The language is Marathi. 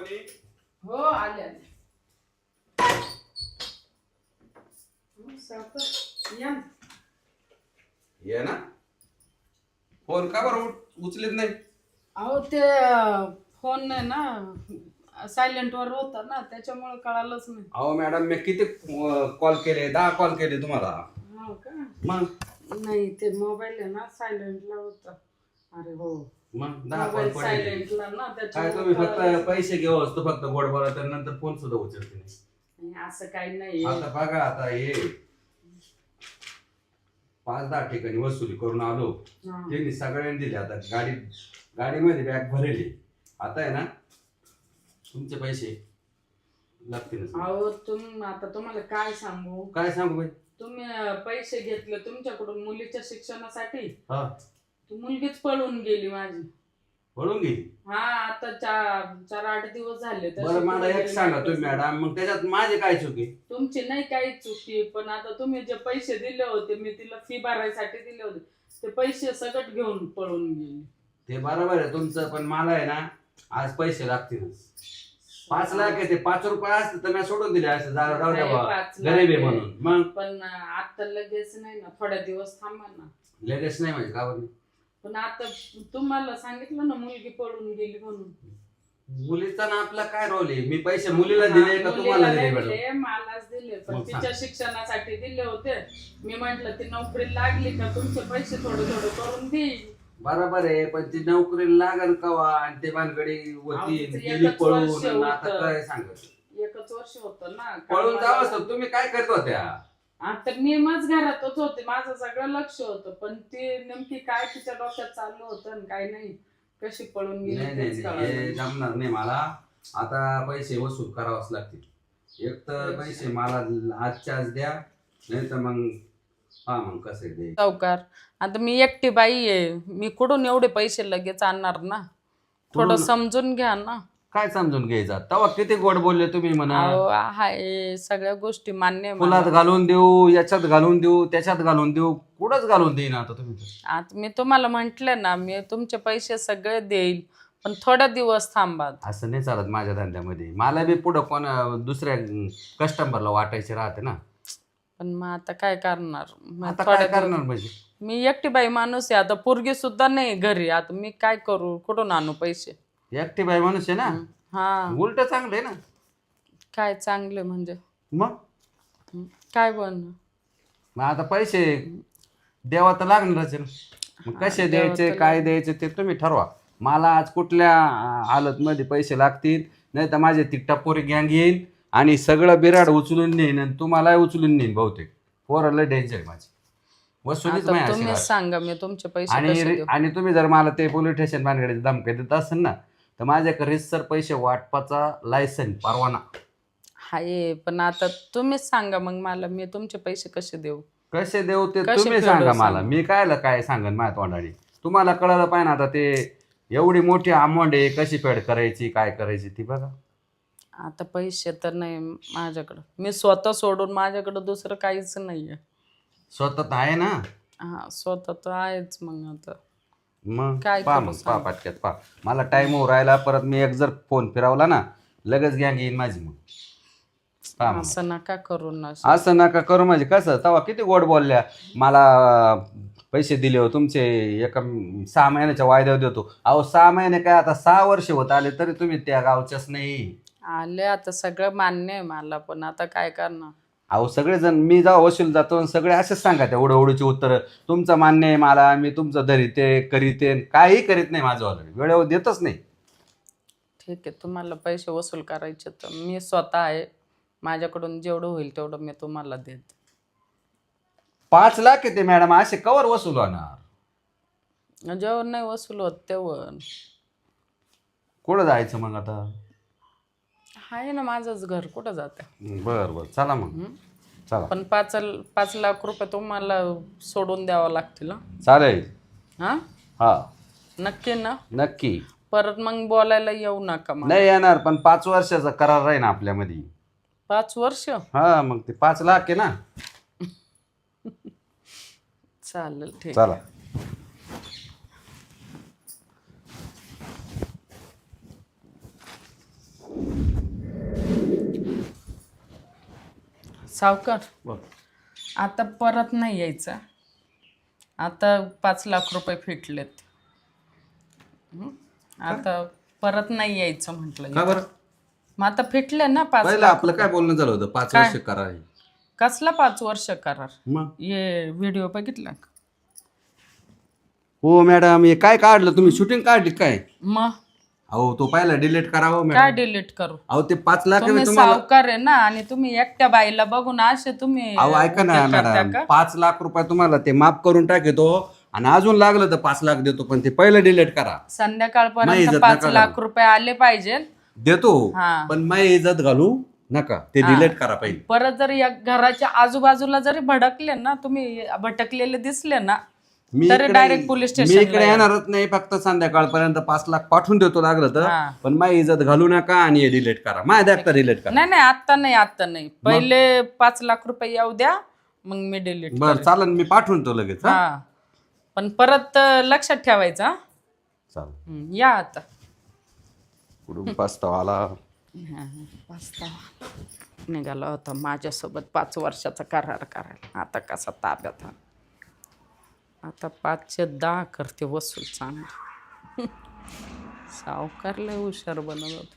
पाहुणे? हो आले आले. या ना. ये ना. फोन का बरं उचलीत नाही? अहो ते फोन आहे ना सायलेंट वर होता ना त्याच्यामुळे कळालंच नाही. अहो मॅडम मी किती कॉल केले, 10 कॉल केले तुम्हाला. हो का? मग नाही ते मोबाईल आहे ना सायलेंटला होता. अरे हो मग 10 कॉल मोबाईल पडले. सायलेंटला ना काय त्याच्यामुळे तुम्ही फक्त कळालंच पैसे घेऊ असतो, फक्त गोड बोला, तर नंतर फोन सुद्धा उचलते नाही. नाही. असं काही नाही. आता बघा, आता हे 5-10 ठिकाणी वसुली करून आलो. हा. त्यांनी सगळ्यांनी दिले. आता गाडीमध्ये बॅग भरेली. आता आहे ना तुमचे पैसे लागतील. अहो आता तुम्हाला काय सांगू, काय सांगू बाई? तुम्ही पैसे घेतले तुमच्याकडून मुलीच्या शिक्षणासाठी. हा, ती मुलगीच पळून गेली माझी. पळून गेली? हा आता 4-8 दिवस झाले. तशी बरं मला पळून एक गेली सांगा माझी. तुम्ही मॅडम, मग त्याच्यात माझे काय चुकी? तुमची नाही काही चुकी, पण आता तुम्ही जे पैसे दिले होते, मी तिला फी भरायसाठी दिले होते, ते पैसे सगळं घेऊन पळून गेली. ते बरोबर आहे तुमचं, पण मला आहे ना आज पैसे लागतीलच. 5 लाख आहे, ते 5 रुपये असते तर मी सोडून दिले असं, जाऊ द्या नाही, बाबा, 5 लाख गरीब आहे आहे. म्हणून. मग पण आता लगेच नाही ना, थोड्या दिवस थांबा ना. लगेच नाही म्हणजे का बरं? पण आता तुम्हाला सांगितलं ना मुलगी पळून गेली म्हणून. मुलीचा ना आपला काय रोल आहे? मी पैसे मुलीला दिले का तुम्हाला मुलीला दिले नाही मॅडम? दिले, मलाच दिले, पण मग तिच्या शिक्षणासाठी दिले होते. मी म्हंटल ती नोकरी लागली का तुमचे पैसे थोडे थोडे करून देईल. बरोबर आहे, पण ती नोकरीला लागल कवा आणि ते भानगडी होती, अहो, गेली एकच पळून. वर्ष आणि आता होतं. काय सांगत? एकच वर्ष होतं ना. पळून कामाला- जावं असतं. तुम्ही काय करत होत्या? आता मी मग घरातच होते, माझं सगळं लक्ष होतं, पण ती नेमकी काय तिच्या डोक्यात चाललं होतं आणि काय नाही, कशी पळून गेली नाही तेच नाही, कळलं हे नाही. जमणार नाही मला. आता पैसे वसूल करावाच लागतील. एक तर पैसे मला आजच्या आज द्या, नाही तर मग मग कसे दे. सावकार, आता मी एकटी बाई आहे, मी कुठून एवढे पैसे लगेच आणणार ना? थोडं कुठून? समजून घ्या ना. काय समजून घ्यायचा? तेव्हा किती गोड बोलले तुम्ही म्हणा. अहो हाय, सगळ्या गोष्टी मान्य आहे फुलात मला. घालून देऊ, याच्यात घालून देऊ, त्याच्यात घालून देऊ, कुठंच घालून देईन आता तुम्ही. आता मी तुम्हाला म्हंटल ना, मी तुमचे पैसे सगळे देईल, पण थोड्या दिवस थांबा. असं नाही चालत माझ्या धंद्यामध्ये. मला बी पुढं कोण दुसऱ्या कस्टमरला वाटायचे राहते ना. पण मग आता काय करणार? मग आता थोड्या काय करणार म्हणजे? मी एकटी बाई माणूस आहे, आता पोरगी सुद्धा नाही घरी, आता मी काय करू? कुठून आणू पैसे? एकटी बाई माणूस आहे ना, हा, उलट चांगलं आहे ना. काय चांगले म्हणजे? मग काय बन मग आता पैसे द्यावा तर लागणारच आहे ना. मग कसे द्यायचे, काय द्यायचे ते तुम्ही ठरवा. मला आज कुठल्या हालतमध्ये पैसे लागतील, नाही तर माझे ती टपोरी गँग येईल आणि सगळं बिराड उचलून नेईन आणि तुम्हाला उचलून नेईन बहुतेक. पोराला डेंजर आहे माझी वसुलीच आता नाही अशी तुम्ही राहत. सांगा, मी तुमचे पैसे कसे देऊ? आणि तुम्ही जर मला ते पोलीस स्टेशन भानगडीत धमकी देत असेल ना, तर माझ्याकडे रितसर पैसे वाटपाचा लायसन परवाना. हाय, पण आता तुम्हीच सांगा मग मला, मी तुमचे पैसे कसे देऊ? कसे देऊ ते कसे तुम्ही फेडू सांगा मला. सांगा. मी काय सांगन माझ्या तोंडाने? तुम्हाला कळलं पाहिजे ना. आता ते एवढी मोठी अमाऊंट आहे, कशी फेड करायची, काय करायची ती बघा. आता पैसे तर नाही माझ्याकडं, मी स्वतः सोडून माझ्याकडं दुसरं काहीच नाहीये. स्वतः आहे ना. हा, स्वतः तर आहेच. मग आता मग काय पा करू मग सांग? पाटक्यात पा. मला टाइम होऊ राहिला, परत मी एक जर फोन फिरवला ना, लगेच गँग येईन माझी. मग पा मग. असं नका करू ना. असं नका करू म्हणजे कसं? तेव्हा किती गोड बोलल्या. मला पैसे दिले हो तुमचे, एका 6 महिन्याच्या वायद्यावर देतो. अहो 6 महिने काय, आता 6 वर्ष होत आले तरी तुम्ही त्या गावच्याच नाही. आले, आता सगळं मान्य आहे मला, पण आता काय करणार? अहो सगळेजण, मी जेव्हा वसूल जातो सगळे असेच सांगा त्या उडवडीची उत्तरं. तुमचं मान्य आहे मला, मी तुमचं धरीते करीते, काही करीत नाही माझं ऑलरेडी, वेळेवर देतच नाही. ठीक आहे, तुम्हाला पैसे वसूल करायचे तर मी स्वतः आहे, माझ्याकडून जेवढं होईल तेवढं मी तुम्हाला देत. 5 लाख येते मॅडम, असे कवर वसूल होणार? जेव्हा नाही वसूल होत तेव्हा कुठं जायचं मग आता? आहे ना माझंच घर, कुठं जाते? बरं बरं, चला मग. चला, पण 5 लाख रुपये तुम्हाला सोडून द्यावं लागतील. चालेल. हा, हा, नक्की ना? नक्की. परत मग बोलायला येऊ नका मग. नाही येणार, पण 5 वर्षाचा करार राहील आपल्यामध्ये. 5 वर्ष? हा, मग ते 5 लाख आहे ना. चालेल, ठीक. चला. सावकार बघ. आता परत नाही यायचं. आता 5 लाख रुपये फिटलेत. आता परत नाही यायचं म्हटलं. का बरं? मग आता फिटले ना 5 पहिलं लाख. आपलं काय बोलणं झालं होतं 5 वर्ष करार आहे. कसला 5 वर्ष करार? मग ये व्हिडिओ बघितला का? हो मॅडम, हे काय काढलं तुम्ही? शूटिंग काढली काय? मग अहो तो पहिला डिलीट करावं काय मॅडम. डिलीट करू? अहो ते 5 लाख तुम्ही तुम्हाला. सावकार आहे ना, आणि तुम्ही एकट्या बाईला बघून असे तुम्ही अहो ऐका ना उद्योग करता मॅडम, का? 5 लाख रुपये तुम्हाला ते माफ करून टाकतो आणि अजून लागलं तर 5 लाख देतो, पण ते पहिलं डिलीट करा. नाही, संध्याकाळपर्यंत इज्जत 5 नका लाख घालू. रुपये आले पाहिजे. देतो, हा. पण माझी इज्जत घालू नका. ते डिलीट करा पहिले. परत जर या घराच्या आजूबाजूला जरी भडकले ना, तुम्ही भटकलेले दिसले ना, तर डायरेक्ट पोलीस मी स्टेशन. इकडे येणारच नाही. फक्त संध्याकाळपर्यंत 5 लाख पाठवून देतो लागलं तर, हा. पण माझी इज्जत घालू नका आणि हे डिलीट करा. माझ्या देखता डिलीट करा. नाही आता नाही. पहिले 5 लाख रुपये येऊ द्या, मग मी डिलीट. बरं चालेल, मी पाठवून तो लगेच. हा हा, पण परत लक्षात ठेवायचं. हा? चालेल. या आता. कुठून पस्तावा आला. निघाला होता माझ्यासोबत 5 वर्षाचा करार करायला. आता कसा ताब्यात. आता 5चे 10 करते वसूल. चांगला सावकार लय हुशार बनवत.